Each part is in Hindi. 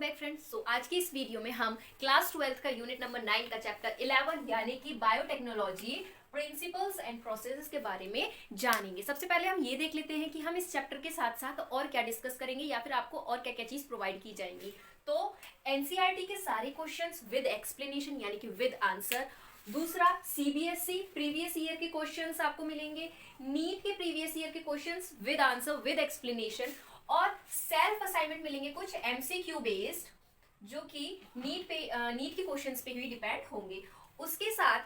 Back friends. सो आज की इस वीडियो में हम क्लास 12 का यूनिट नंबर 9 का चैप्टर 11 यानी कि बायोटेक्नोलॉजी प्रिंसिपल्स एंड प्रोसेसेस के बारे में जानेंगे। सबसे पहले हम ये देख लेते हैं कि हम इस चैप्टर के साथ साथ और क्या डिस्कस करेंगे या फिर आपको और क्या क्या चीज प्रोवाइड की जाएंगी। तो एनसीईआरटी के सारे क्वेश्चंस विद एक्सप्लेनेशन यानी कि विद आंसर। दूसरा, सीबीएसई प्रीवियस ईयर के क्वेश्चंस आपको मिलेंगे। नीट के प्रीवियस ईयर के questions with answer with explanation और सेल्फ असाइनमेंट मिलेंगे कुछ एमसीक्यू बेस्ड जो कि नीट के क्वेश्चंस पे ही डिपेंड होंगे। उसके साथ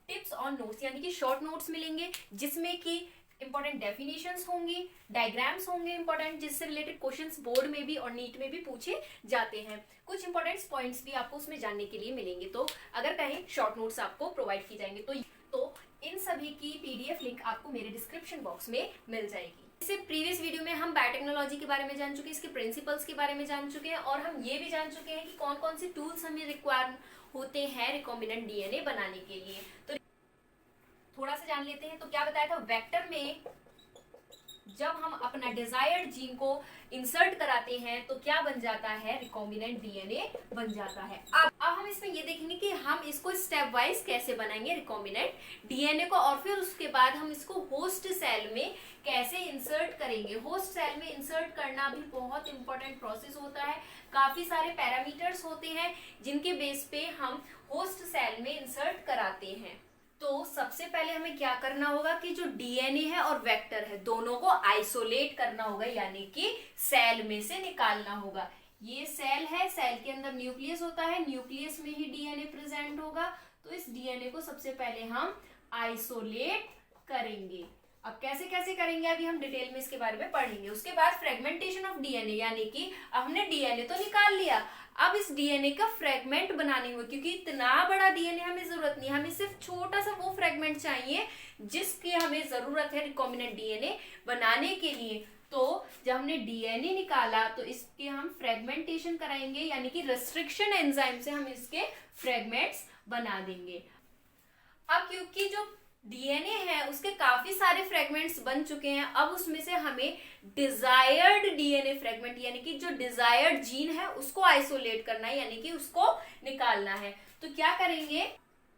टिप्स ऑन नोट्स यानी कि शॉर्ट नोट्स मिलेंगे जिसमें कि इंपॉर्टेंट डेफिनेशंस होंगी, डायग्राम्स होंगे इंपॉर्टेंट जिससे रिलेटेड क्वेश्चंस बोर्ड में भी और नीट में भी पूछे जाते हैं। कुछ इंपॉर्टेंट पॉइंट्स भी आपको उसमें जानने के लिए मिलेंगे। तो अगर कहें शॉर्ट नोट्स आपको प्रोवाइड की जाएंगे तो इन सभी की पीडीएफ लिंक आपको मेरे डिस्क्रिप्शन बॉक्स में मिल जाएगी। इससे प्रीवियस वीडियो में हम बायोटेक्नोलॉजी के बारे में जान चुके हैं, इसके प्रिंसिपल्स के बारे में जान चुके हैं और हम ये भी जान चुके हैं कि कौन कौन से टूल्स हमें रिक्वायर होते हैं रिकॉम्बिनेंट डीएनए बनाने के लिए। तो थोड़ा सा जान लेते हैं। तो क्या बताया था, वेक्टर में जब हम अपना डिजायर्ड जीन को इंसर्ट कराते हैं तो क्या बन जाता है, रिकॉम्बिनेंट डीएनए बन जाता है। अब हम इसमें ये देखेंगे कि हम इसको स्टेप वाइज कैसे बनाएंगे रिकॉम्बिनेंट डीएनए को और फिर उसके बाद हम इसको होस्ट सेल में कैसे इंसर्ट करेंगे। होस्ट सेल में इंसर्ट करना भी बहुत इंपॉर्टेंट प्रोसेस होता है। काफी सारे पैरामीटर्स होते हैं जिनके बेस पे हम होस्ट सेल में इंसर्ट कराते हैं। तो सबसे पहले हमें क्या करना होगा कि जो डीएनए है और वेक्टर है दोनों को आइसोलेट करना होगा यानी कि सेल में से निकालना होगा। ये सेल है, सेल के अंदर न्यूक्लियस होता है, न्यूक्लियस में ही डीएनए प्रेजेंट होगा। तो इस डीएनए को सबसे पहले हम आइसोलेट करेंगे। अब कैसे कैसे करेंगे अभी हम डिटेल में इसके बारे में पढ़ेंगे। उसके बाद फ्रेगमेंटेशन ऑफ डीएनए यानी कि हमने डीएनए तो निकाल लिया, अब इस डीएनए का फ्रेगमेंट बनाने हुए, क्योंकि इतना बड़ा डीएनए हमें जरूरत नहीं, हमें सिर्फ छोटा सा वो फ्रेगमेंट चाहिए जिसकी हमें जरूरत है रिकॉम्बिनेंट डीएनए बनाने के लिए। तो जब हमने डीएनए निकाला तो इसके हम फ्रेगमेंटेशन कराएंगे यानी कि रेस्ट्रिक्शन एंजाइम से हम इसके फ्रेगमेंट्स बना देंगे। अब क्योंकि जो डीएनए है उसके काफी सारे फ्रेगमेंट्स बन चुके हैं, अब उसमें से हमें डिजायर्ड डीएनए फ्रेगमेंट यानी कि जो डिजायर्ड जीन है उसको आइसोलेट करना है यानी कि उसको निकालना है। तो क्या करेंगे,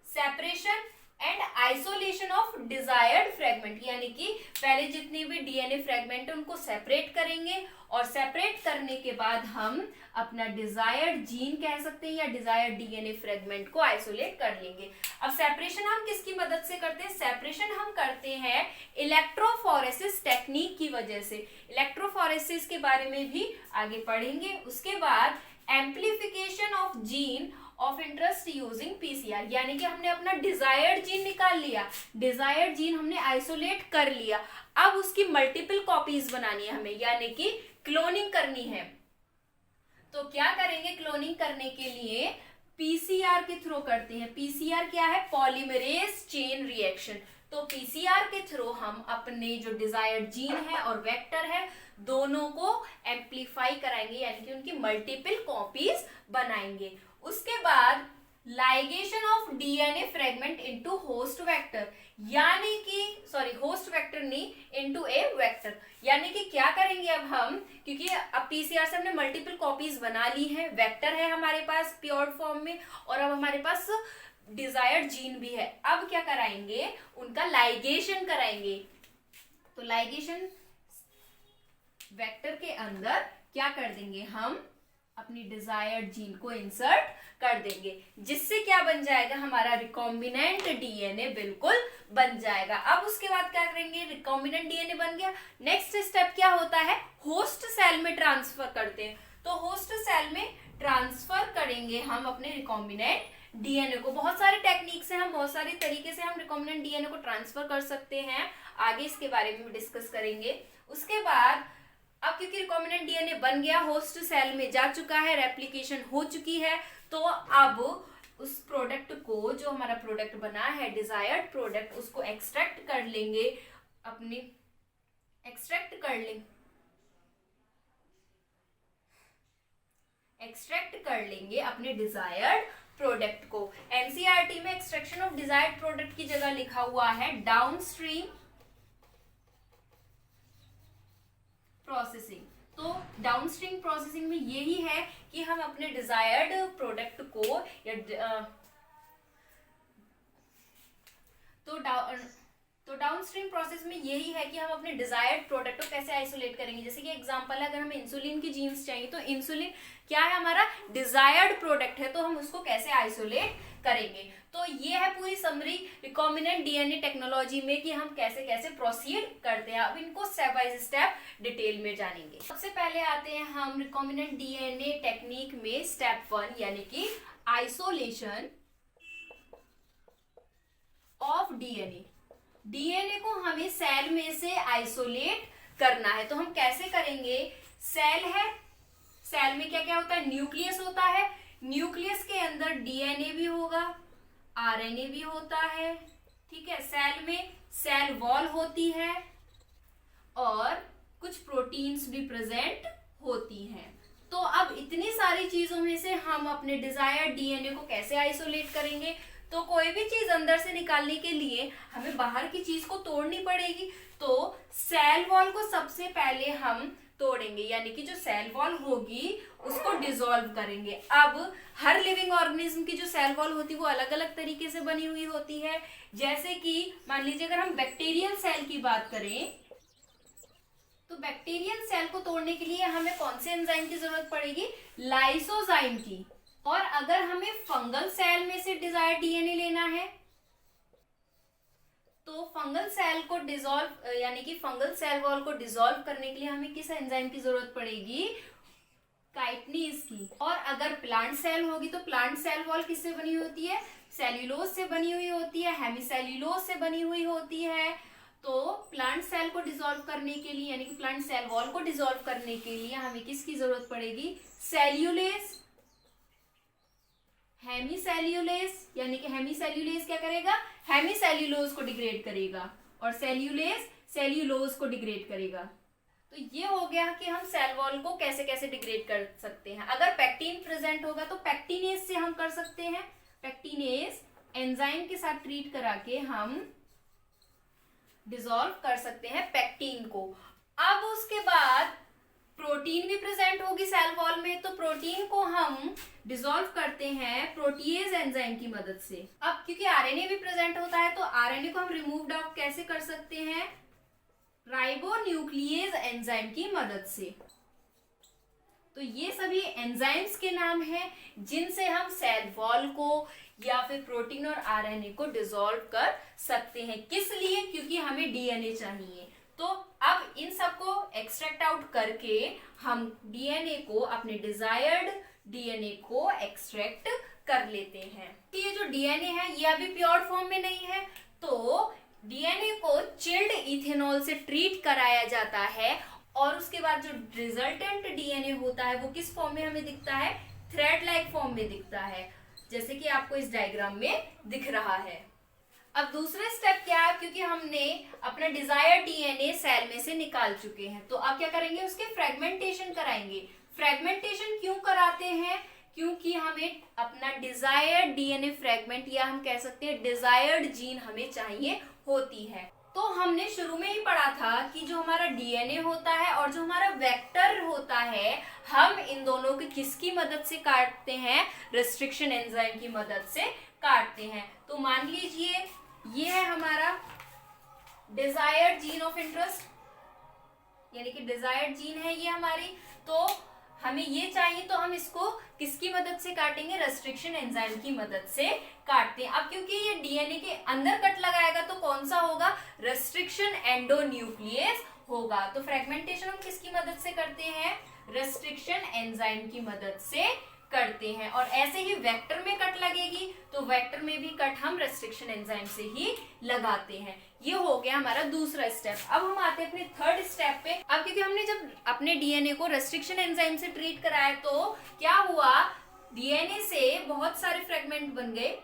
separation and isolation of desired fragment यानी कि पहले जितने भी डीएनए फ्रेगमेंट है उनको सेपरेट करेंगे और सेपरेट करने के बाद हम अपना डिजायर्ड जीन कह सकते हैं या डिजायर्ड डीएनए फ्रेगमेंट को आइसोलेट कर लेंगे। अब सेपरेशन हम किसकी मदद से करते हैं, सेपरेशन हम करते हैं इलेक्ट्रोफोरेसिस टेक्निक की वजह से। इलेक्ट्रोफोरेसिस के बारे में भी आगे पढ़ेंगे। उसके बाद amplification of gene of interest using PCR यानी कि हमने अपना डिजायर्ड जीन निकाल लिया, डिजायर्ड जीन हमने आइसोलेट कर लिया, अब उसकी मल्टीपल कॉपीज बनानी है हमें यानी कि क्लोनिंग करनी है। तो क्या करेंगे, क्लोनिंग करने के लिए पीसीआर के थ्रू करते हैं। पीसीआर क्या है, पॉलीमरेज चेन रिएक्शन। तो पीसीआर के थ्रू हम अपने जो डिजायर्ड जीन है और वेक्टर है दोनों को एम्प्लीफाई कराएंगे यानी कि उनकी मल्टीपल कॉपीज बनाएंगे। उसके बाद ligation of DNA fragment into host vector यानी कि होस्ट वेक्टर नहीं, इनटू ए वेक्टर यानी कि क्या करेंगे अब हम, क्योंकि अब पीसीआर से हमने मल्टीपल कॉपीज बना ली है, वेक्टर है हमारे पास प्योर फॉर्म में और अब हमारे पास डिजायर्ड जीन भी है। अब क्या कराएंगे, उनका लाइगेशन कराएंगे। तो लाइगेशन वेक्टर के अंदर क्या कर देंगे, हम अपनी डिजायर्ड जीन को इंसर्ट कर देंगे जिससे क्या बन जाएगा, हमारा रिकॉम्बिनेंट डीएनए बिल्कुल बन जाएगा। अब उसके बाद क्या करेंगे, रिकॉम्बिनेंट डीएनए बन गया, नेक्स्ट स्टेप क्या होता है, होस्ट सेल में ट्रांसफर करते हैं। तो होस्ट सेल में ट्रांसफर करेंगे हम अपने रिकॉम्बिनेंट डीएनए को। बहुत सारे टेक्निक से हम, बहुत सारे तरीके से हम रिकॉम्बिनेंट डीएनए को ट्रांसफर कर सकते हैं, आगे इसके बारे में डिस्कस करेंगे। उसके बाद अब क्योंकि रिकॉम्बिनेंट डीएनए बन गया, होस्ट सेल में जा चुका है, रेप्लिकेशन हो चुकी है, तो अब उस प्रोडक्ट को, जो हमारा प्रोडक्ट बना है डिजायर्ड प्रोडक्ट, उसको एक्सट्रैक्ट कर लेंगे अपने डिजायर्ड प्रोडक्ट को। एनसीईआरटी में एक्सट्रैक्शन ऑफ डिजायर्ड प्रोडक्ट की जगह लिखा हुआ है डाउनस्ट्रीम प्रोसेसिंग। तो डाउनस्ट्रीम प्रोसेसिंग में यही है कि हम अपने डिजायर्ड प्रोडक्ट को या तो डाउनस्ट्रीम प्रोसेस में यही है कि हम अपने डिजायर्ड प्रोडक्ट को कैसे आइसोलेट करेंगे। जैसे कि एग्जांपल है, अगर हमें इंसुलिन की जीन्स चाहिए तो इंसुलिन क्या है, हमारा डिजायर्ड प्रोडक्ट है, तो हम उसको कैसे आइसोलेट करेंगे। तो ये है पूरी समरी रिकॉम्बिनेंट डीएनए टेक्नोलॉजी में कि हम कैसे कैसे प्रोसीड करते हैं। अब इनको स्टेप बाय स्टेप डिटेल में जानेंगे। सबसे पहले आते हैं हम रिकॉम्बिनेंट डीएनए टेक्निक में स्टेप 1 यानी कि आइसोलेशन ऑफ डीएनए। डीएनए को हमें सेल में से आइसोलेट करना है। तो हम कैसे करेंगे, सेल है, सेल में क्या क्या होता है, न्यूक्लियस होता है, न्यूक्लियस के अंदर डीएनए भी होगा, आरएनए भी होता है, ठीक है। सेल में सेल वॉल होती है और कुछ प्रोटीन्स भी प्रेजेंट होती हैं। तो अब इतनी सारी चीजों में से हम अपने डिजायर्ड डीएनए को कैसे आइसोलेट करेंगे। तो कोई भी चीज अंदर से निकालने के लिए हमें बाहर की चीज को तोड़नी पड़ेगी। तो सेल वॉल को सबसे पहले हम तोड़ेंगे, यानी कि जो सेल वॉल होगी उसको डिसॉल्व करेंगे। अब हर लिविंग ऑर्गेनिज्म की जो सेल वॉल होती है वो अलग अलग तरीके से बनी हुई होती है। जैसे कि मान लीजिए अगर हम बैक्टीरियल सेल की बात करें तो बैक्टीरियल सेल को तोड़ने के लिए हमें कौन से एंजाइम की जरूरत पड़ेगी, लाइसोजाइम की। और अगर हमें फंगल सेल में से डिजायर्ड डीएनए लेना है तो फंगल सेल को डिसॉल्व यानी कि फंगल सेल वॉल को डिसॉल्व करने के लिए हमें किस एंजाइम की जरूरत पड़ेगी, काइटनीज की। और अगर प्लांट सेल होगी तो प्लांट सेल वॉल किससे बनी होती है, सेल्यूलोज से बनी हुई होती है, हेमीसेल्यूलोज से बनी हुई होती है। तो प्लांट सेल को डिसॉल्व करने के लिए यानी कि प्लांट सेल वॉल को डिसॉल्व करने के लिए हमें किसकी जरूरत पड़ेगी, सेल्यूलेज, हेमीसेल्यूलेज। यानी कि हेमीसेल्यूलेज क्या करेगा, हेमीसेल्यूलोज को डिग्रेड करेगा और सेल्यूलेज सेल्यूलोज को डिग्रेड करेगा। तो ये हो गया कि हम सेल वॉल को कैसे कैसे डिग्रेड कर सकते हैं। अगर पैक्टीन प्रेजेंट होगा तो पैक्टीनेज से हम कर सकते हैं, पैक्टीनेज एंजाइम के साथ ट्रीट करा के हम डिसॉल्व कर सकते हैं पैक्टीन को। अब उसके बाद प्रोटीन भी प्रेजेंट होगी सेल वॉल में, तो प्रोटीन को हम डिसॉल्व करते हैं प्रोटीएज एंजाइम की मदद से। अब क्योंकि आरएनए भी प्रेजेंट होता है तो आरएनए को हम रिमूव आउट कैसे कर सकते हैं, राइबोन्यूक्लिएज एंजाइम की मदद से। तो ये सभी एंजाइम्स के नाम हैं जिनसे हम सेल वॉल को या फिर प्रोटीन और आरएनए को डिसॉल्व कर सकते हैं। किस लिए, क्योंकि हमें डीएनए चाहिए। तो अब इन सबको एक्सट्रैक्ट आउट करके हम डीएनए को, अपने डिजायर्ड डीएनए को एक्सट्रैक्ट कर लेते हैं। ये जो डीएनए है ये अभी प्योर फॉर्म में नहीं है, तो डीएनए को चिल्ड इथेनॉल से ट्रीट कराया जाता है और उसके बाद जो रिजल्टेंट डीएनए होता है वो किस फॉर्म में हमें दिखता है, थ्रेड लाइक फॉर्म में दिखता है, जैसे कि आपको इस डायग्राम में दिख रहा है। अब दूसरा स्टेप क्या है, क्योंकि हमने अपना डिजायर्ड डीएनए सेल में से निकाल चुके हैं तो अब क्या करेंगे, उसके फ्रेगमेंटेशन कराएंगे। फ्रेगमेंटेशन क्यों कराते हैं, क्योंकि हमें अपना डिजायर्ड डीएनए फ्रेगमेंट या हम कह सकते हैं डिजायर्ड जीन हमें चाहिए होती है। तो हमने शुरू में ही पढ़ा था कि जो हमारा डीएनए होता है और जो हमारा वेक्टर होता है, हम इन दोनों की किसकी मदद से काटते हैं, रेस्ट्रिक्शन एंजाइम की मदद से काटते हैं। तो मान लीजिए ये है हमारा डिजायर्ड जीन ऑफ इंटरेस्ट, यानी कि डिजायर्ड जीन है ये हमारी, तो हमें ये चाहिए तो हम इसको किसकी मदद से काटेंगे, रेस्ट्रिक्शन एंजाइम की मदद से काटते हैं। अब क्योंकि ये डीएनए के अंदर कट लगाएगा तो कौन सा होगा, रेस्ट्रिक्शन एंडोन्यूक्लियस होगा। तो फ्रेगमेंटेशन हम किसकी मदद से करते हैं, रेस्ट्रिक्शन एंजाइम की मदद से करते हैं। और ऐसे ही वेक्टर में कट लगेगी तो वेक्टर में भी कट हम रेस्ट्रिक्शन एंजाइम से ही लगाते हैं। ये हो गया हमारा दूसरा स्टेप। अब हम आते हैं अपने थर्ड स्टेप पे। अब क्योंकि हमने जब अपने डीएनए को रेस्ट्रिक्शन एंजाइम से ट्रीट कराया तो क्या हुआ, डीएनए से बहुत सारे फ्रेगमेंट बन गए,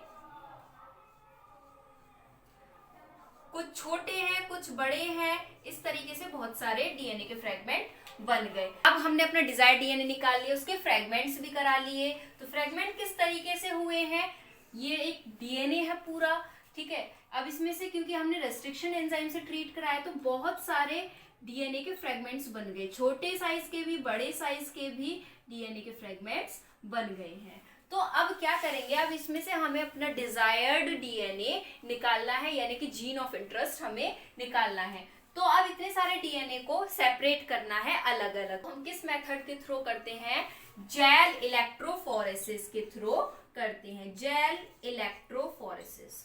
कुछ छोटे हैं कुछ बड़े हैं, इस तरीके से बहुत सारे डीएनए के फ्रेगमेंट बन गए। अब हमने अपना डिजायर्ड डीएनए निकाल लिया, उसके फ्रेगमेंट्स भी करा लिए। तो फ्रेगमेंट किस तरीके से हुए हैं, ये एक डीएनए है पूरा, ठीक है। अब इसमें से क्योंकि हमने रेस्ट्रिक्शन एंजाइम से ट्रीट कराया तो बहुत सारे डीएनए के फ्रेगमेंट्स बन गए, छोटे साइज के भी बड़े साइज के भी डीएनए के फ्रेगमेंट्स बन गए हैं। तो अब क्या करेंगे, अब इसमें से हमें अपना डिजायर्ड डीएनए निकालना है, यानी कि जीन ऑफ इंटरेस्ट हमें निकालना है। तो अब इतने सारे डीएनए को सेपरेट करना है अलग अलग। हम किस मेथड के थ्रू करते हैं, जेल इलेक्ट्रोफोरेसिस के थ्रू करते हैं, जेल इलेक्ट्रोफोरेसिस।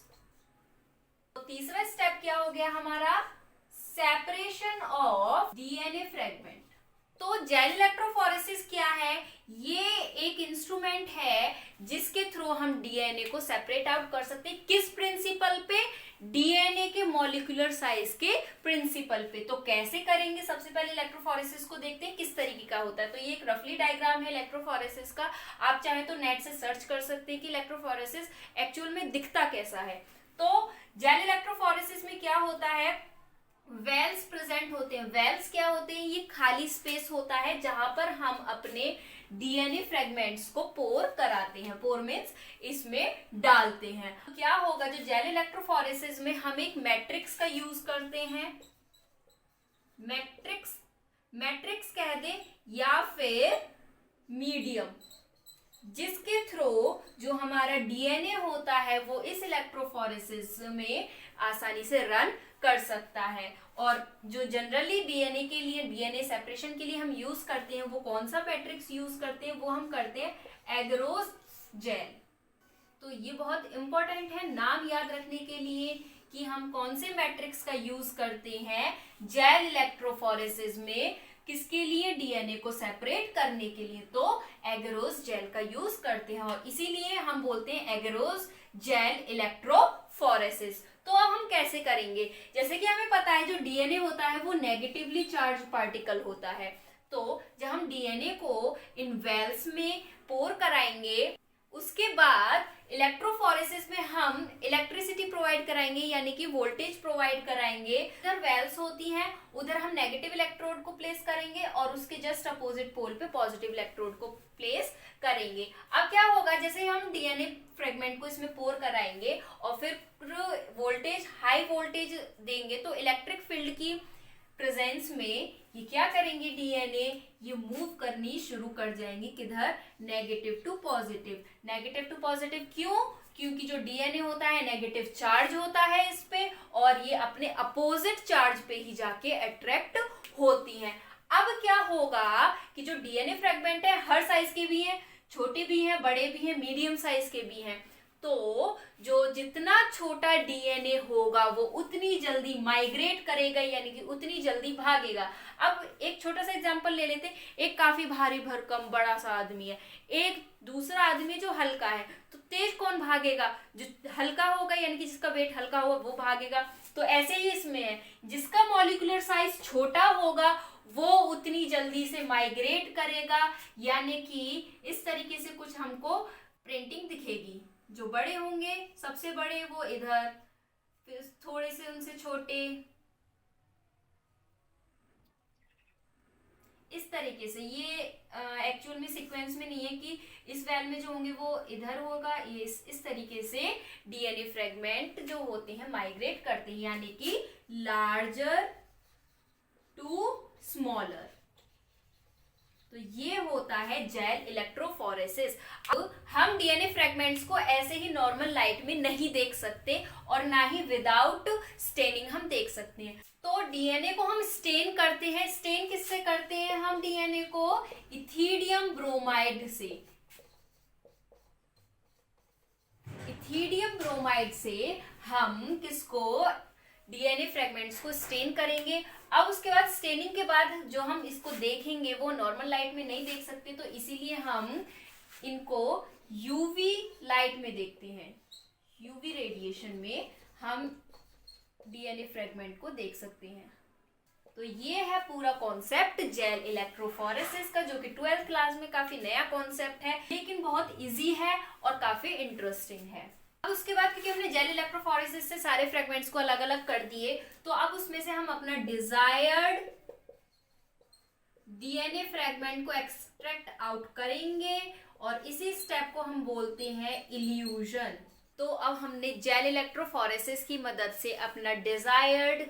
तो तीसरा स्टेप क्या हो गया हमारा, सेपरेशन ऑफ डीएनए फ्रेगमेंट। तो जेल इलेक्ट्रोफोरेसिस क्या है, ये एक इंस्ट्रूमेंट है जिसके थ्रू हम डीएनए को सेपरेट आउट कर सकते हैं। किस प्रिंसिपल पे, डीएनए के मॉलिक्यूलर साइज के प्रिंसिपल पे। तो कैसे करेंगे, सबसे पहले इलेक्ट्रोफोरेसिस को देखते हैं किस तरीके का होता है। तो ये एक रफली डायग्राम है इलेक्ट्रोफोरेसिस का, आप चाहे तो नेट से सर्च कर सकते हैं कि इलेक्ट्रोफोरेसिस एक्चुअल में दिखता कैसा है। तो जेल इलेक्ट्रोफोरेसिस में क्या होता है, वेल्स प्रेजेंट होते हैं। वेल्स क्या होते हैं, ये खाली स्पेस होता है जहां पर हम अपने डीएनए फ्रेगमेंट्स को पोर कराते हैं। पोर मीन्स इसमें डालते हैं। तो क्या होगा, जो जेल इलेक्ट्रोफोरेसिस में हम एक मैट्रिक्स का यूज करते हैं, मैट्रिक्स कह दे या फिर मीडियम, जिसके थ्रू जो हमारा डीएनए होता है वो इस इलेक्ट्रोफोरेसिस में आसानी से रन कर सकता है। और जो जनरली डीएनए के लिए, डीएनए सेपरेशन के लिए हम यूज करते हैं, वो कौन सा मैट्रिक्स यूज करते हैं, वो हम करते हैं एगरोस जेल। तो ये बहुत इंपॉर्टेंट है नाम याद रखने के लिए कि हम कौन से मैट्रिक्स का यूज करते हैं जेल इलेक्ट्रोफोरेसिस में, किसके लिए, डीएनए को सेपरेट करने के लिए। तो एगरोस जेल का यूज करते हैं और इसीलिए हम बोलते हैं एगरोस जेल इलेक्ट्रोफोरेसिस। तो अब हम कैसे करेंगे, जैसे कि हमें पता है जो डीएनए होता है वो नेगेटिवली चार्ज पार्टिकल होता है। तो जब हम डीएनए को इन वेल्स में पोर कराएंगे, उसके बाद इलेक्ट्रोफोरेसिस में हम इलेक्ट्रिसिटी प्रोवाइड कराएंगे, यानी कि वोल्टेज प्रोवाइड कराएंगे। इधर वेल्स होती हैं, उधर हम नेगेटिव इलेक्ट्रोड को प्लेस करेंगे और उसके जस्ट अपोजिट पोल पे पॉजिटिव इलेक्ट्रोड को प्लेस करेंगे। अब क्या होगा, जैसे हम डीएनए फ्रेगमेंट को इसमें पोर कराएंगे और फिर वोल्टेज, हाई वोल्टेज देंगे, तो इलेक्ट्रिक फील्ड की प्रेजेंस में ये क्या करेंगे, डीएनए ये मूव करनी शुरू कर जाएंगे, किधर, negative to positive. Negative to positive क्यों, क्योंकि जो डीएनए होता है नेगेटिव चार्ज होता है इस पे, और ये अपने अपोजिट चार्ज पे ही जाके अट्रैक्ट होती हैं। अब क्या होगा कि जो डीएनए फ्रेगमेंट है हर साइज के भी हैं, छोटे भी हैं, बड़े भी हैं, मीडियम साइज के भी हैं। तो जो जितना छोटा डीएनए होगा वो उतनी जल्दी माइग्रेट करेगा, यानी कि उतनी जल्दी भागेगा। अब एक छोटा सा एग्जांपल ले लेते हैं, एक काफी भारी भरकम बड़ा सा आदमी है, एक दूसरा आदमी जो हल्का है, तो तेज कौन भागेगा, जो हल्का होगा, यानी कि जिसका वेट हल्का होगा वो भागेगा। तो ऐसे ही इसमें है, जिसका मॉलिक्यूलर साइज छोटा होगा वो उतनी जल्दी से माइग्रेट करेगा, यानी कि इस तरीके से कुछ हमको प्रिंटिंग दिखेगी। जो बड़े होंगे, सबसे बड़े वो इधर, फिर थोड़े से उनसे छोटे, इस तरीके से। ये एक्चुअल में सीक्वेंस में नहीं है कि इस वेल में जो होंगे वो इधर होगा, ये इस तरीके से डीएनए फ्रेगमेंट जो होते हैं माइग्रेट करते हैं, यानी कि लार्जर टू स्मॉलर। तो ये होता है जेल इलेक्ट्रोफोरेसिस। अब हम डीएनए फ्रेगमेंट्स को ऐसे ही नॉर्मल लाइट में नहीं देख सकते और ना ही विदाउट स्टेनिंग हम देख सकते हैं। तो डीएनए को हम स्टेन करते हैं। स्टेन किससे करते हैं हम डीएनए को? इथिडियम ब्रोमाइड से। इथिडियम ब्रोमाइड से हम किसको? डीएनए फ्रेगमेंट्स को स्टेन करेंगे। अब उसके बाद स्टेनिंग के बाद जो हम इसको देखेंगे वो नॉर्मल लाइट में नहीं देख सकते, तो इसीलिए हम इनको यूवी लाइट में देखते हैं। यूवी रेडिएशन में हम डीएनए फ्रेगमेंट को देख सकते हैं। तो ये है पूरा कॉन्सेप्ट जेल इलेक्ट्रोफोरेसिस का, जो कि 12th क्लास में काफी नया कॉन्सेप्ट है, लेकिन बहुत इजी है और काफी इंटरेस्टिंग है। अब उसके बाद क्योंकि हमने जेल इलेक्ट्रोफोरेसिस से सारे फ्रेगमेंट्स को अलग अलग कर दिए, तो अब उसमें से हम अपना डिजायर्ड डीएनए फ्रेगमेंट को एक्सट्रैक्ट आउट करेंगे और इसी स्टेप को हम बोलते हैं इल्यूजन। तो अब हमने जेल इलेक्ट्रोफोरेसिस की मदद से अपना डिजायर्ड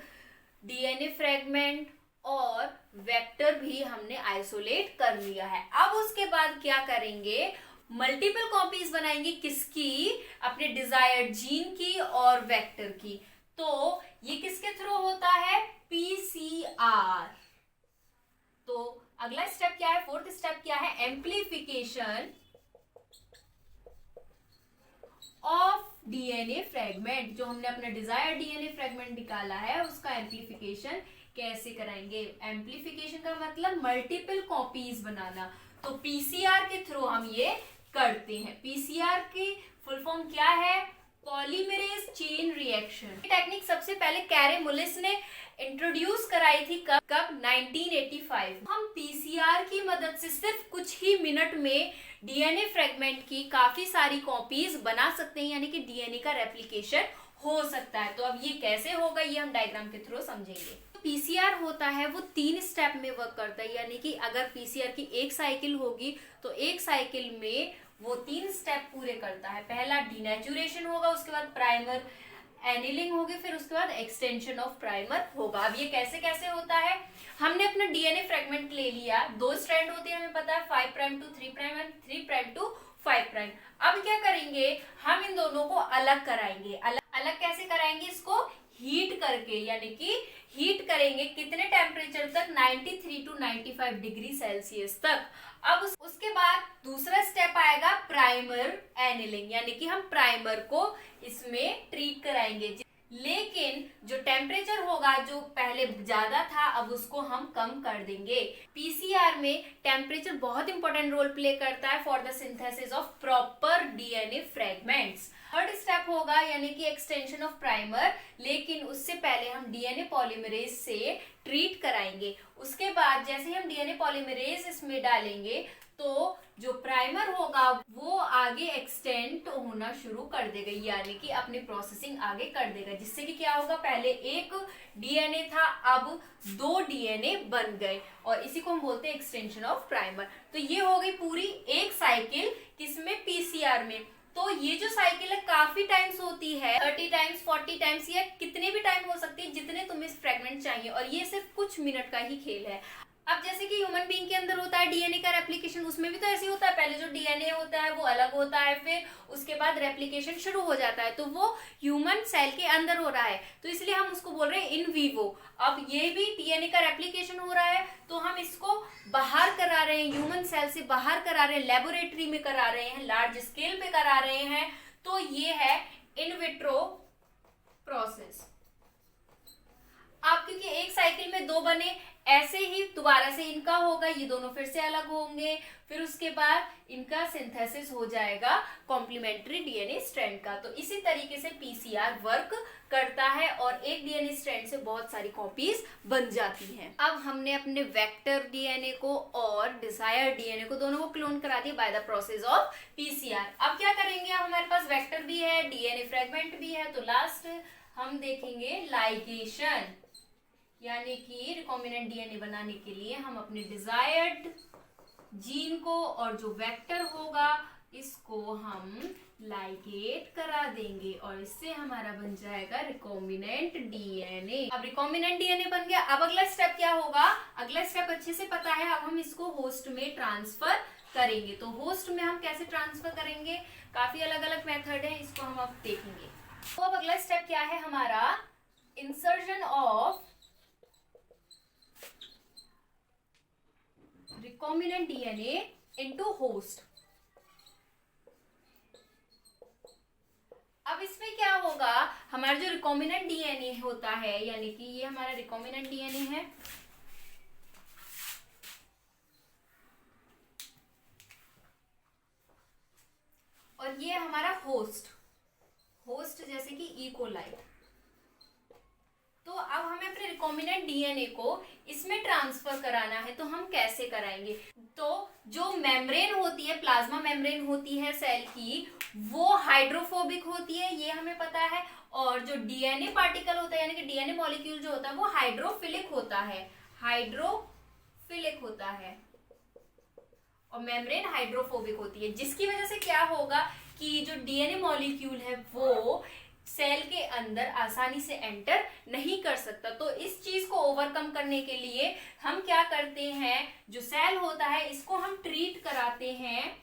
डीएनए फ्रेगमेंट और वेक्टर भी हमने आइसोलेट कर लिया है। अब उसके बाद क्या करेंगे, मल्टीपल कॉपीज बनाएंगे, किसकी, अपने डिजायर्ड जीन की और वेक्टर की। तो ये किसके थ्रू होता है, पीसीआर। तो अगला स्टेप क्या है, फोर्थ स्टेप क्या है, एम्प्लीफिकेशन ऑफ डीएनए फ्रेगमेंट। जो हमने अपना डिजायर डीएनए फ्रेगमेंट निकाला है उसका एम्प्लीफिकेशन कैसे कराएंगे। एम्प्लीफिकेशन का मतलब मल्टीपल कॉपीज बनाना, तो पीसीआर के थ्रू हम ये करते हैं। पीसीआर की फुल फॉर्म क्या है, पॉलीमरेज चेन रिएक्शन। टेक्निक सबसे पहले कैरे मुलिस ने इंट्रोड्यूस कराई थी, कब 1985। हम पीसीआर की मदद से सिर्फ कुछ ही मिनट में डीएनए फ्रेगमेंट की काफी सारी कॉपीज बना सकते हैं, यानी कि डीएनए का रेप्लिकेशन हो सकता है। तो अब ये कैसे होगा ये हम डायग्राम के थ्रू समझेंगे। पीसीआर होता है वो 3 स्टेप में वर्क करता है, यानी कि अगर पीसीआर की एक साइकिल होगी तो एक साइकिल में वो 3 स्टेप पूरे करता है। पहला डीनेचुरेशन होगा, उसके बाद प्राइमर एनिलिंग होगी, फिर उसके बाद एक्सटेंशन ऑफ प्राइमर होगा। अब ये कैसे कैसे होता है, हमने अपना डीएनए फ्रेगमेंट ले लिया, 2 स्ट्रैंड होते हैं हमें पता है, 5 prime to 3 prime and 3 prime to 5 prime. अब क्या करेंगे, हम इन दोनों को अलग कराएंगे। अलग कैसे कराएंगे, इसको हीट करके, यानी कि हीट करेंगे कितने टेम्परेचर तक, 93 टू 95 डिग्री सेल्सियस तक। अब उसके बाद दूसरा स्टेप आएगा प्राइमर एनिलिंग, यानी कि हम प्राइमर को इसमें ट्रीट कराएंगे, लेकिन जो टेम्परेचर होगा जो पहले ज्यादा था अब उसको हम कम कर देंगे। पीसीआर में टेम्परेचर बहुत इंपॉर्टेंट रोल प्ले करता है for the synthesis of proper DNA fragments. Third step होगा यानी कि एक्सटेंशन ऑफ प्राइमर, लेकिन उससे पहले हम डीएनए पॉलीमरेज से ट्रीट कराएंगे। उसके बाद जैसे हम डीएनए पॉलीमरेज इसमें डालेंगे तो जो प्राइमर होगा वो आगे एक्सटेंड होना शुरू कर देगा, यानी कि अपनी प्रोसेसिंग आगे कर देगा, जिससे कि क्या होगा, पहले एक डीएनए था अब 2 डीएनए बन गए, और इसी को हम बोलते हैं एक्सटेंशन ऑफ प्राइमर। तो ये हो गई पूरी एक साइकिल किसमें, पीसीआर में। तो ये जो साइकिल है काफी टाइम्स होती है, 30 टाइम्स 40 टाइम्स या कितने भी टाइम हो सकती है जितने तुम्हें फ्रेगमेंट चाहिए, और ये सिर्फ कुछ मिनट का ही खेल है। अब जैसे कि ह्यूमन बीइंग के अंदर होता है डीएनए का रेप्लिकेशन, उसमें भी तो ऐसे होता है, पहले जो डीएनए होता है वो अलग होता है, फिर उसके बाद रेप्लिकेशन शुरू हो जाता है, तो वो ह्यूमन सेल के अंदर हो रहा है, तो इसलिए हम उसको बोल रहे हैं इन वीवो। अब ये भी डीएनए का रेप्लिकेशन हो रहा है तो हम इसको बाहर करा रहे हैं, ह्यूमन सेल से बाहर करा रहे हैं, लेबोरेटरी में करा रहे हैं, लार्ज स्केल पे करा रहे हैं, तो ये है इन विट्रो प्रोसेस। अब क्योंकि एक साइकिल में 2 बने, ऐसे ही दोबारा से इनका होगा, ये दोनों फिर से अलग होंगे, फिर उसके बाद इनका सिंथेसिस हो जाएगा कॉम्प्लीमेंट्री डीएनए स्ट्रैंड का। तो इसी तरीके से पीसीआर वर्क करता है और एक डीएनए स्ट्रैंड से बहुत सारी कॉपीज बन जाती हैं। अब हमने अपने वेक्टर डीएनए को और डिजायर डीएनए को दोनों को क्लोन करा दिया by the process of PCR. अब क्या करेंगे, अब हमारे पास वेक्टर भी है, डीएनए फ्रेगमेंट भी है, तो लास्ट हम देखेंगे लाइगेशन, यानी कि रिकॉम्बिनेंट डीएनए बनाने के लिए हम अपने डिजायर्ड जीन को और जो वेक्टर होगा इसको हम लाइगेट करा देंगे, और इससे हमारा बन जाएगा रिकॉम्बिनेंट डीएनए। अब रिकॉम्बिनेंट डीएनए बन गया, अब अगला स्टेप क्या होगा, अगला स्टेप अच्छे से पता है, अब हम इसको होस्ट में ट्रांसफर करेंगे। तो होस्ट में हम कैसे ट्रांसफर करेंगे, काफी अलग अलग मेथड है, इसको हम अब देखेंगे। तो अब अगला स्टेप क्या है हमारा, insertion of recombinant DNA into host। अब इसमें क्या होगा, हमारा जो रिकॉम्बिनेंट डीएनए होता है, यानी कि ये हमारा रिकॉम्बिनेंट डीएनए है, और ये हमारा होस्ट जैसे कि ई कोलाई। तो अब हमें अपने रिकॉम्बिनेंट डीएनए को इसमें ट्रांसफर कराना है, तो हम कैसे कराएंगे, तो जो मेम्ब्रेन होती है, प्लाज्मा मेम्ब्रेन होती है सेल की, वो हाइड्रोफोबिक होती है, ये हमें पता है, और जो डीएनए पार्टिकल होता है यानी कि डीएनए मॉलिक्यूल जो होता है वो हाइड्रोफिलिक होता है, और मेम्ब्रेन हाइड्रोफोबिक होती है, जिसकी वजह से क्या होगा कि जो डीएनए मॉलिक्यूल है वो सेल के अंदर आसानी से एंटर नहीं कर सकता। तो इस चीज को ओवरकम करने के लिए हम क्या करते हैं, जो सेल होता है इसको हम ट्रीट कराते हैं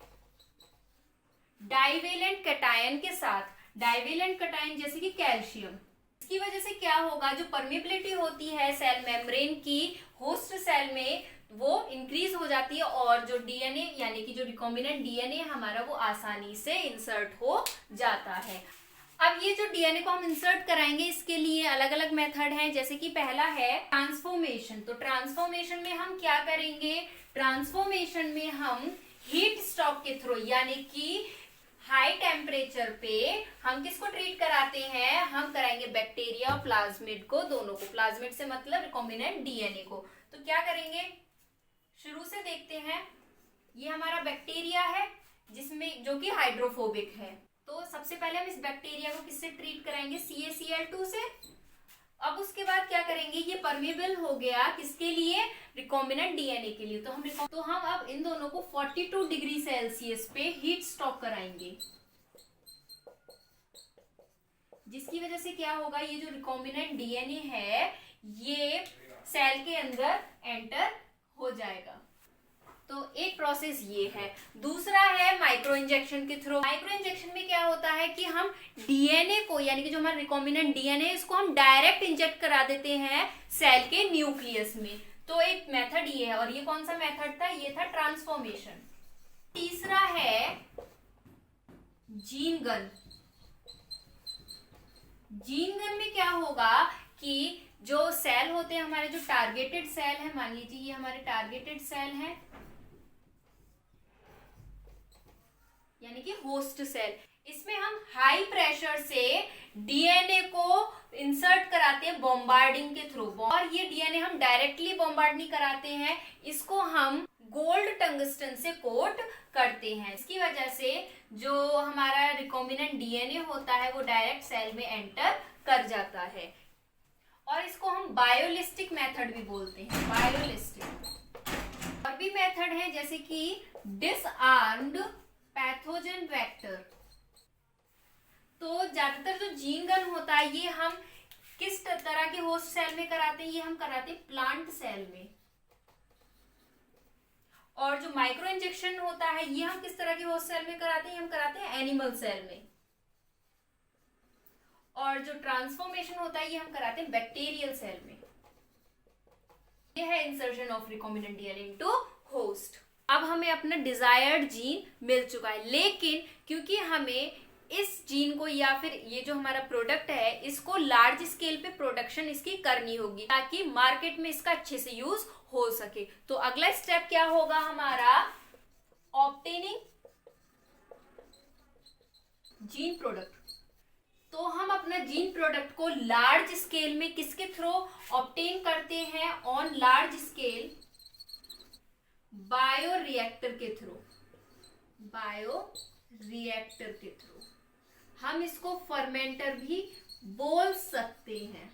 डाइवेलेंट कैटायन के साथ। डाइवेलेंट कैटायन जैसे कि कैल्शियम। इसकी वजह से क्या होगा, जो परमेबिलिटी होती है सेल मेम्ब्रेन की होस्ट सेल में वो इंक्रीज हो जाती है और जो डीएनए यानी कि जो रिकॉम्बिनेंट डीएनए हमारा वो आसानी से इंसर्ट हो जाता है। अब ये जो डीएनए को हम इंसर्ट कराएंगे इसके लिए अलग अलग मेथड हैं, जैसे कि पहला है ट्रांसफॉर्मेशन। तो ट्रांसफॉर्मेशन में हम क्या करेंगे, ट्रांसफॉर्मेशन में हम हीट स्ट्रोक के थ्रू यानी कि हाई टेम्परेचर पे हम किसको ट्रीट कराते हैं, हम कराएंगे बैक्टीरिया और प्लाज्मिड को, दोनों को। प्लाज्मिड से मतलब रिकॉम्बिनेंट डीएनए को। तो क्या करेंगे, शुरू से देखते हैं। ये हमारा बैक्टीरिया है जिसमें जो कि हाइड्रोफोबिक है। तो सबसे पहले हम इस बैक्टीरिया को किससे ट्रीट कराएंगे, CaCl2 से। अब उसके बाद क्या करेंगे, ये परमेबल हो गया किसके लिए, रिकॉम्बिनेंट डीएनए के लिए। तो हम अब इन दोनों को 42 डिग्री सेल्सियस पे हीट स्ट्रोक कराएंगे, जिसकी वजह से क्या होगा, ये जो रिकॉम्बिनेंट डीएनए है ये सेल के अंदर एंटर हो जाएगा। तो एक प्रोसेस ये है। दूसरा है माइक्रो इंजेक्शन के थ्रू। माइक्रो इंजेक्शन में क्या होता है कि हम डीएनए को यानी कि जो हमारा रिकॉम्बिनेंट डीएनए इसको हम डायरेक्ट इंजेक्ट करा देते हैं सेल के न्यूक्लियस में। तो एक मेथड ये है। और ये कौन सा मेथड था, ये था ट्रांसफॉर्मेशन। तीसरा है जीन गन। जीन गन में क्या होगा कि जो सेल होते हैं हमारे, जो टारगेटेड सेल है, मान लीजिए ये हमारे टारगेटेड सेल है यानी कि होस्ट सेल, इसमें हम हाई प्रेशर से डीएनए को इंसर्ट कराते हैं बॉम्बार्डिंग के थ्रू। और ये डीएनए हम डायरेक्टली बॉम्बार्ड नहीं कराते हैं, इसको हम गोल्ड टंगस्टन से कोट करते हैं। इसकी वजह से जो हमारा रिकॉम्बिनेंट डीएनए होता है वो डायरेक्ट सेल में एंटर कर जाता है। और इसको हम बायोलिस्टिक मेथड भी बोलते हैं, बायोलिस्टिक। और भी मेथड है जैसे कि डिसआर्म्ड पैथोजन वेक्टर। तो ज्यादातर जो जीन गन होता है ये हम किस तरह के होस्ट सेल में कराते हैं, ये हम कराते हैं प्लांट सेल में। और जो माइक्रो इंजेक्शन होता है ये हम किस तरह के होस्ट सेल में कराते हैं, हम कराते हैं एनिमल सेल में। और जो ट्रांसफॉर्मेशन होता है ये हम कराते हैं बैक्टीरियल सेल में। ये है insertion of recombinant DNA into host. अब हमें अपना डिजायर्ड जीन मिल चुका है, लेकिन क्योंकि हमें इस जीन को या फिर ये जो हमारा प्रोडक्ट है इसको लार्ज स्केल पे प्रोडक्शन इसकी करनी होगी ताकि मार्केट में इसका अच्छे से यूज हो सके। तो अगला स्टेप क्या होगा हमारा, ऑब्टेनिंग जीन प्रोडक्ट। तो हम अपना जीन प्रोडक्ट को लार्ज स्केल में किसके थ्रू ऑब्टेन करते हैं, ऑन लार्ज स्केल बायोरिएक्टर के थ्रू। बायोरिएक्टर के थ्रू हम इसको फर्मेंटर भी बोल सकते हैं।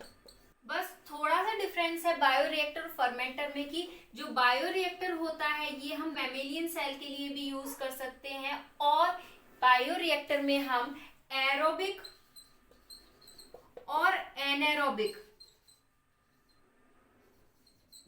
बस थोड़ा सा डिफरेंस है बायोरिएक्टर और फर्मेंटर में कि जो बायोरिएक्टर होता है ये हम मैमेलियन सेल के लिए भी यूज कर सकते हैं और बायोरिएक्टर में हम एरोबिक और एनारोबिक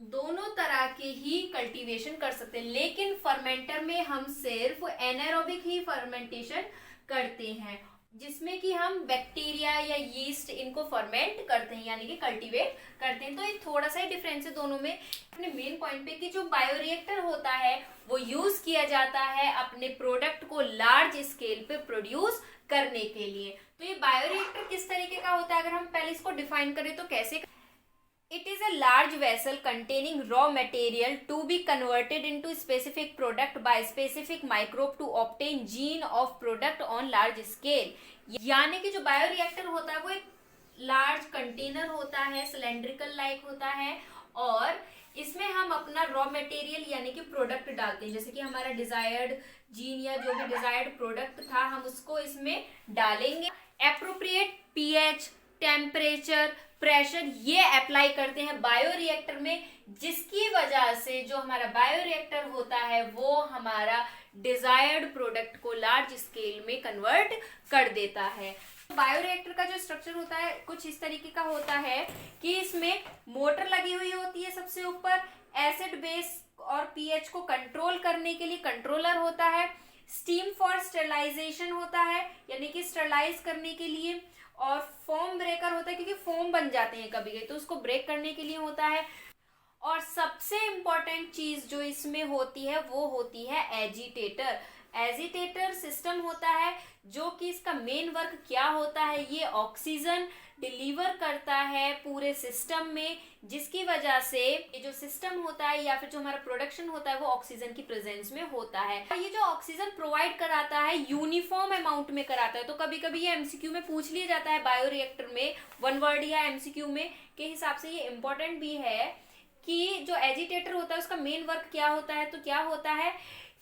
दोनों तरह के ही कल्टीवेशन कर सकते हैं, लेकिन फर्मेंटर में हम सिर्फ एनारोबिक ही फर्मेंटेशन करते हैं जिसमें कि हम बैक्टीरिया या यीस्ट इनको फर्मेंट करते हैं यानी कि कल्टीवेट करते हैं। तो ये थोड़ा सा ही डिफरेंस है दोनों में। अपने मेन पॉइंट पे कि जो बायोरिएक्टर होता है वो यूज किया जाता है अपने प्रोडक्ट को लार्ज स्केल पे प्रोड्यूस करने के लिए। तो ये बायोरिएक्टर किस तरीके का होता है, अगर हम पहले इसको डिफाइन करें तो कैसे, it is a large vessel containing raw material to be converted into specific product by specific microbe to obtain gene of product on large scale। यानी कि जो बायोरिएक्टर होता है वो एक लार्ज कंटेनर होता है, सिलेंड्रिकल लाइक होता है और इसमें हम अपना रॉ मटेरियल यानी कि प्रोडक्ट डालते हैं। जैसे कि हमारा डिजायर्ड जीन या जो भी डिजायर्ड प्रोडक्ट था हम उसको इसमें डालेंगे। एप्रोप्रिएट पीएच, टेम्परेचर, प्रेशर ये अप्लाई करते हैं बायोरिएक्टर में, जिसकी वजह से जो हमारा बायोरिएक्टर होता है वो हमारा डिजायर्ड प्रोडक्ट को लार्ज स्केल में कन्वर्ट कर देता है। बायोरिएक्टर का जो स्ट्रक्चर होता है कुछ इस तरीके का होता है कि इसमें मोटर लगी हुई होती है सबसे ऊपर, एसिड बेस और पीएच को कंट्रोल करने के लिए कंट्रोलर होता है, स्टीम फॉर स्टरलाइजेशन होता है यानी कि स्टरलाइज करने के लिए, और फोम ब्रेकर होता है क्योंकि फोम बन जाते हैं कभी कभी तो उसको ब्रेक करने के लिए होता है। और सबसे इंपॉर्टेंट चीज जो इसमें होती है वो होती है एजिटेटर। एजिटेटर सिस्टम होता है जो कि इसका मेन वर्क क्या होता है, ये ऑक्सीजन डिलीवर करता है पूरे सिस्टम में, जिसकी वजह से ये जो सिस्टम होता है या फिर जो हमारा प्रोडक्शन होता है वो ऑक्सीजन की प्रेजेंस में होता है। ये जो ऑक्सीजन प्रोवाइड कराता है यूनिफॉर्म अमाउंट में कराता है, तो कभी कभी ये एमसीक्यू में पूछ लिया जाता है बायोरिएक्टर में, वन वर्ड या एमसीक्यू में के हिसाब से ये इंपॉर्टेंट भी है कि जो एजिटेटर होता है उसका मेन वर्क क्या होता है, तो क्या होता है,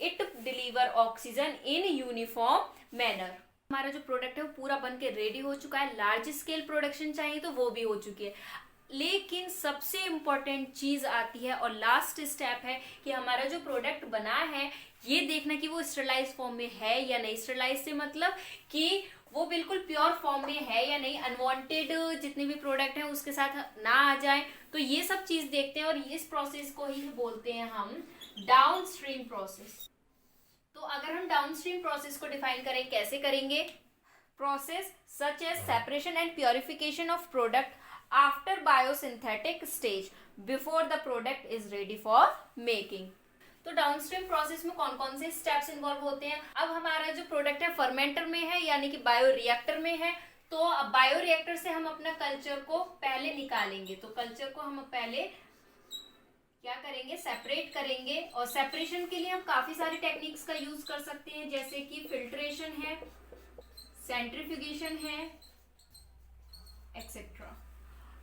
it deliver oxygen in uniform manner. हमारा जो प्रोडक्ट है वो पूरा बन के रेडी हो चुका है, लार्ज स्केल प्रोडक्शन चाहिए तो वो भी हो चुकी है, लेकिन सबसे इम्पोर्टेंट चीज आती है और लास्ट स्टेप है कि हमारा जो प्रोडक्ट बना है ये देखना कि वो स्टरलाइज फॉर्म में है या नहीं। स्टरलाइज से मतलब कि वो बिल्कुल प्योर फॉर्म में है या नहीं, अनवांटेड जितने भी प्रोडक्ट हैं उसके साथ ना आ जाए, तो ये सब चीज देखते हैं और इस प्रोसेस को ही बोलते हैं हम डाउनस्ट्रीम प्रोसेस। तो अगर हम डाउनस्ट्रीम प्रोसेस को डिफाइन करें, कैसे करेंगे, process such as separation and purification of product after biosynthetic stage before the product is ready for making. तो डाउनस्ट्रीम प्रोसेस में कौन कौन से स्टेप्स इन्वॉल्व होते हैं। अब हमारा जो प्रोडक्ट है फर्मेंटर में है यानी कि बायोरिएक्टर में है, तो अब बायोरिएक्टर से हम अपना कल्चर को पहले निकालेंगे, तो कल्चर को हम पहले क्या करेंगे, सेपरेट करेंगे, और सेपरेशन के लिए हम काफी सारी टेक्निक्स का यूज कर सकते हैं जैसे कि फिल्ट्रेशन है, सेंट्रीफ्यूगेशन है, एक्सेट्रा।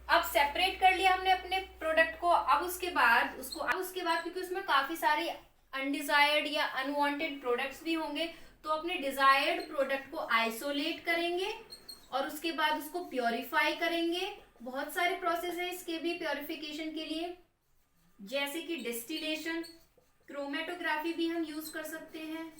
अब सेपरेट कर लिया हमने अपने प्रोडक्ट को, अब उसके बाद क्योंकि उसमें काफी सारे अनडिजायर्ड या अनवांटेड प्रोडक्ट्स भी होंगे, तो अपने डिजायर्ड प्रोडक्ट को आइसोलेट करेंगे और उसके बाद उसको प्योरीफाई करेंगे। बहुत सारे प्रोसेस है इसके भी प्योरिफिकेशन के लिए, जैसे कि डिस्टिलेशन, क्रोमेटोग्राफी भी हम यूज कर सकते हैं।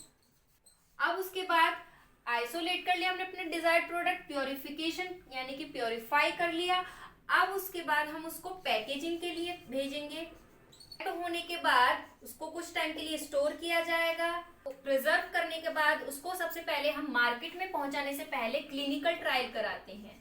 अब उसके बाद आइसोलेट कर लिया हमने अपने डिजायर्ड प्रोडक्ट, प्योरिफिकेशन यानी कि प्योरीफाई कर लिया। अब उसके बाद हम उसको पैकेजिंग के लिए भेजेंगे, तो होने के बाद उसको कुछ टाइम के लिए स्टोर किया जाएगा। तो प्रिजर्व करने के बाद उसको सबसे पहले हम मार्केट में पहुंचाने से पहले क्लिनिकल ट्रायल कराते हैं।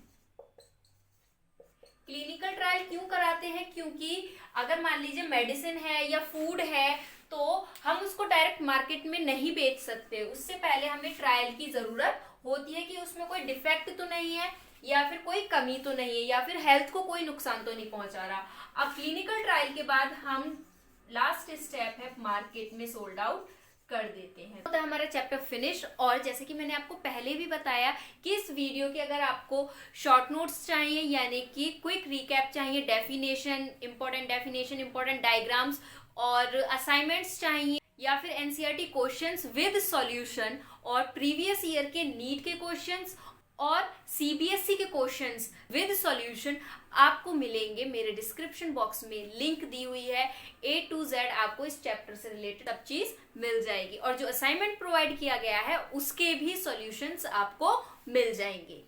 क्लिनिकल ट्रायल क्यों कराते हैं, क्योंकि अगर मान लीजिए मेडिसिन है या फूड है तो हम उसको डायरेक्ट मार्केट में नहीं बेच सकते, उससे पहले हमें ट्रायल की जरूरत होती है कि उसमें कोई डिफेक्ट तो नहीं है या फिर कोई कमी तो नहीं है या फिर हेल्थ को कोई नुकसान तो नहीं पहुंचा रहा। अब क्लिनिकल ट्रायल के बाद हम लास्ट स्टेप है मार्केट में सोल्ड आउट कर देते हैं। तो हमारा चैप्टर फिनिश। और जैसे कि मैंने आपको पहले भी बताया कि इस वीडियो के अगर आपको शॉर्ट नोट्स चाहिए यानी कि क्विक रिकैप चाहिए, डेफिनेशन, इंपॉर्टेंट डायग्राम्स और असाइनमेंट्स चाहिए, या फिर एनसीईआरटी क्वेश्चंस विद सॉल्यूशन और प्रीवियस ईयर के नीट के क्वेश्चंस और सीबीएसई के क्वेश्चंस विद सॉल्यूशन आपको मिलेंगे मेरे डिस्क्रिप्शन बॉक्स में, लिंक दी हुई है, A to Z आपको इस चैप्टर से रिलेटेड सब चीज मिल जाएगी और जो असाइनमेंट प्रोवाइड किया गया है उसके भी सॉल्यूशंस आपको मिल जाएंगे।